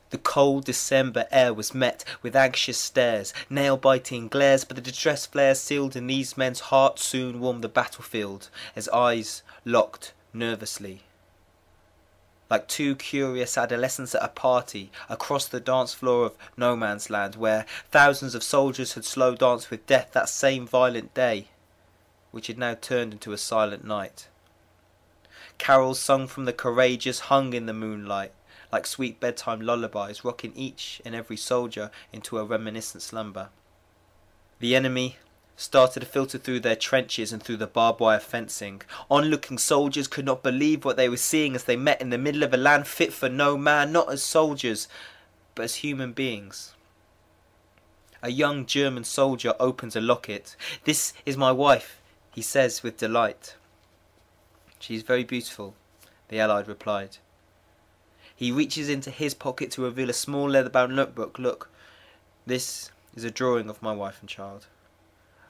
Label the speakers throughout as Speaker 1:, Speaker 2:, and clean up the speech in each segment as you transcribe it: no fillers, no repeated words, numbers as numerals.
Speaker 1: The cold December air was met with anxious stares, nail-biting glares, but the distress flares sealed in these men's hearts soon warmed the battlefield, as eyes locked nervously. Like two curious adolescents at a party across the dance floor of no man's land, where thousands of soldiers had slow danced with death that same violent day, which had now turned into a silent night. Carols sung from the courageous hung in the moonlight, like sweet bedtime lullabies, rocking each and every soldier into a reminiscent slumber. The enemy started to filter through their trenches and through the barbed wire fencing. Onlooking soldiers could not believe what they were seeing as they met in the middle of a land fit for no man, not as soldiers, but as human beings. A young German soldier opens a locket. "This is my wife," he says with delight. "She is very beautiful," the Allied replied. He reaches into his pocket to reveal a small leather-bound notebook. "Look, this is a drawing of my wife and child.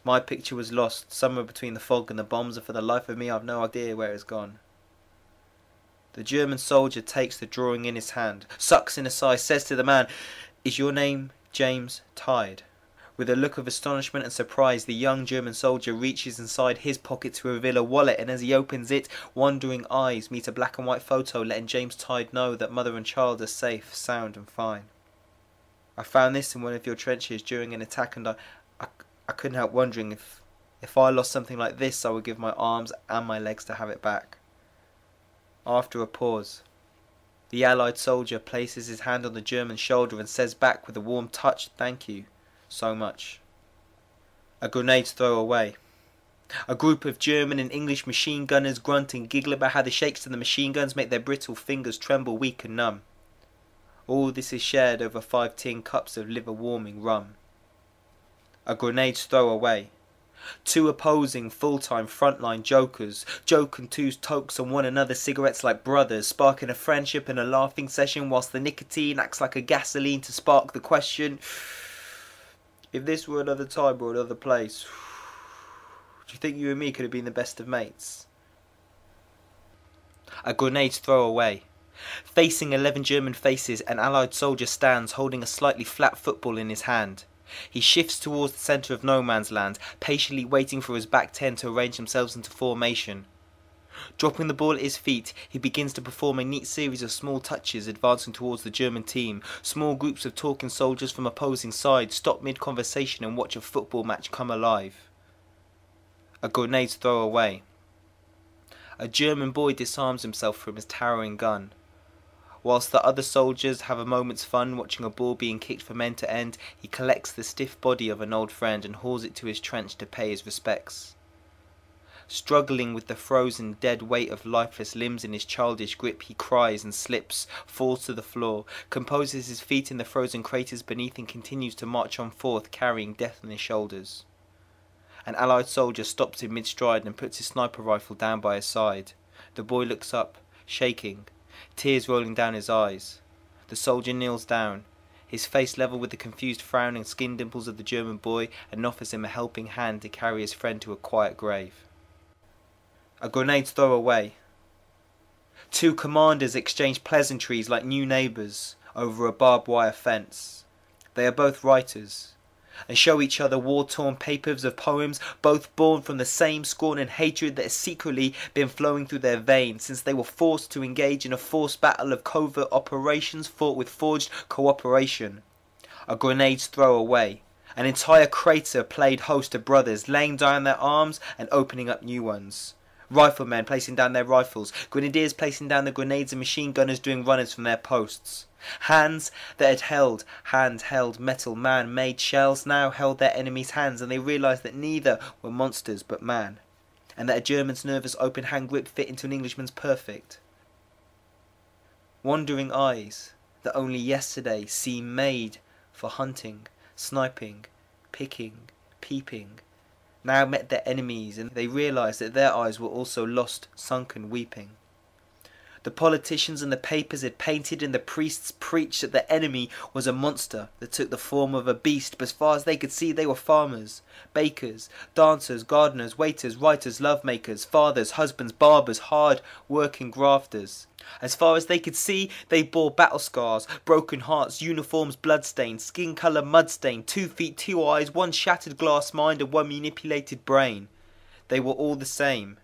Speaker 1: My picture was lost somewhere between the fog and the bombs, and for the life of me I've no idea where it's gone." The German soldier takes the drawing in his hand, sucks in a sigh, says to the man, "Is your name James Tide?" With a look of astonishment and surprise, the young German soldier reaches inside his pocket to reveal a wallet, and as he opens it, wondering eyes meet a black and white photo letting James Tide know that mother and child are safe, sound and fine. "I found this in one of your trenches during an attack, and I couldn't help wondering if I lost something like this, I would give my arms and my legs to have it back." After a pause, the Allied soldier places his hand on the German's shoulder and says back with a warm touch, "Thank you so much." A grenade's throw away. A group of German and English machine gunners grunt and giggle about how the shakes of the machine guns make their brittle fingers tremble weak and numb. All this is shared over 5 tin cups of liver-warming rum. A grenade's throw away. Two opposing full-time frontline jokers joke and twos tokes on one another, cigarettes like brothers, sparking a friendship and a laughing session whilst the nicotine acts like a gasoline to spark the question, "If this were another time or another place, do you think you and me could have been the best of mates?" A grenade's throw away. Facing 11 German faces, an Allied soldier stands holding a slightly flat football in his hand. He shifts towards the centre of no man's land, patiently waiting for his back 10 to arrange themselves into formation. Dropping the ball at his feet, he begins to perform a neat series of small touches advancing towards the German team. Small groups of talking soldiers from opposing sides stop mid-conversation and watch a football match come alive. A grenade's throw away. A German boy disarms himself from his towering gun. Whilst the other soldiers have a moment's fun watching a ball being kicked from end to end, he collects the stiff body of an old friend and hauls it to his trench to pay his respects. Struggling with the frozen dead weight of lifeless limbs in his childish grip, he cries and slips, falls to the floor, composes his feet in the frozen craters beneath and continues to march on forth carrying death on his shoulders. An Allied soldier stops him mid-stride and puts his sniper rifle down by his side. The boy looks up, shaking, tears rolling down his eyes. The soldier kneels down, his face level with the confused frown and skin dimples of the German boy, and offers him a helping hand to carry his friend to a quiet grave. A grenade's throw away. Two commanders exchange pleasantries like new neighbours over a barbed wire fence. They are both writers, and show each other war-torn papers of poems, both born from the same scorn and hatred that has secretly been flowing through their veins since they were forced to engage in a forced battle of covert operations fought with forged cooperation. A grenade's throw away. An entire crater played host to brothers, laying down their arms and opening up new ones. Riflemen placing down their rifles, grenadiers placing down the grenades, and machine gunners doing runners from their posts. Hands that had held handheld metal man-made shells now held their enemies' hands, and they realised that neither were monsters but man, and that a German's nervous open hand grip fit into an Englishman's perfect. Wandering eyes that only yesterday seemed made for hunting, sniping, picking, peeping, now met their enemies, and they realised that their eyes were also lost, sunken, weeping. The politicians and the papers had painted and the priests preached that the enemy was a monster that took the form of a beast, but as far as they could see they were farmers, bakers, dancers, gardeners, waiters, writers, lovemakers, fathers, husbands, barbers, hard working grafters. As far as they could see they bore battle scars, broken hearts, uniforms bloodstained, skin colour mudstained, 2 feet, 2 eyes, 1 shattered glass mind and 1 manipulated brain. They were all the same.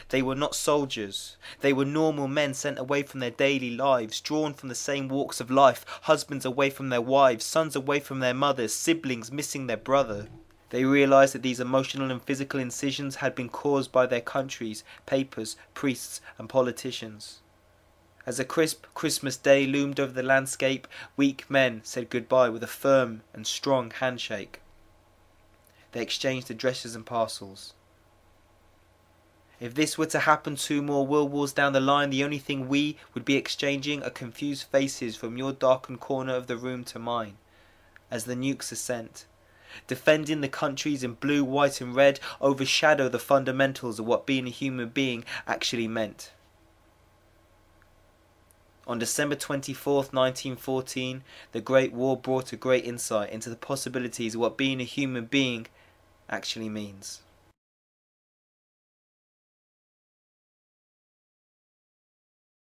Speaker 1: They were not soldiers. They were normal men sent away from their daily lives, drawn from the same walks of life, husbands away from their wives, sons away from their mothers, siblings missing their brother. They realised that these emotional and physical incisions had been caused by their countries, papers, priests and politicians. As a crisp Christmas day loomed over the landscape, weak men said goodbye with a firm and strong handshake. They exchanged addresses and parcels. If this were to happen 2 more world wars down the line, the only thing we would be exchanging are confused faces from your darkened corner of the room to mine, as the nukes are sent. Defending the countries in blue, white and red overshadow the fundamentals of what being a human being actually meant. On December 24th, 1914, the Great War brought a great insight into the possibilities of what being a human being actually means.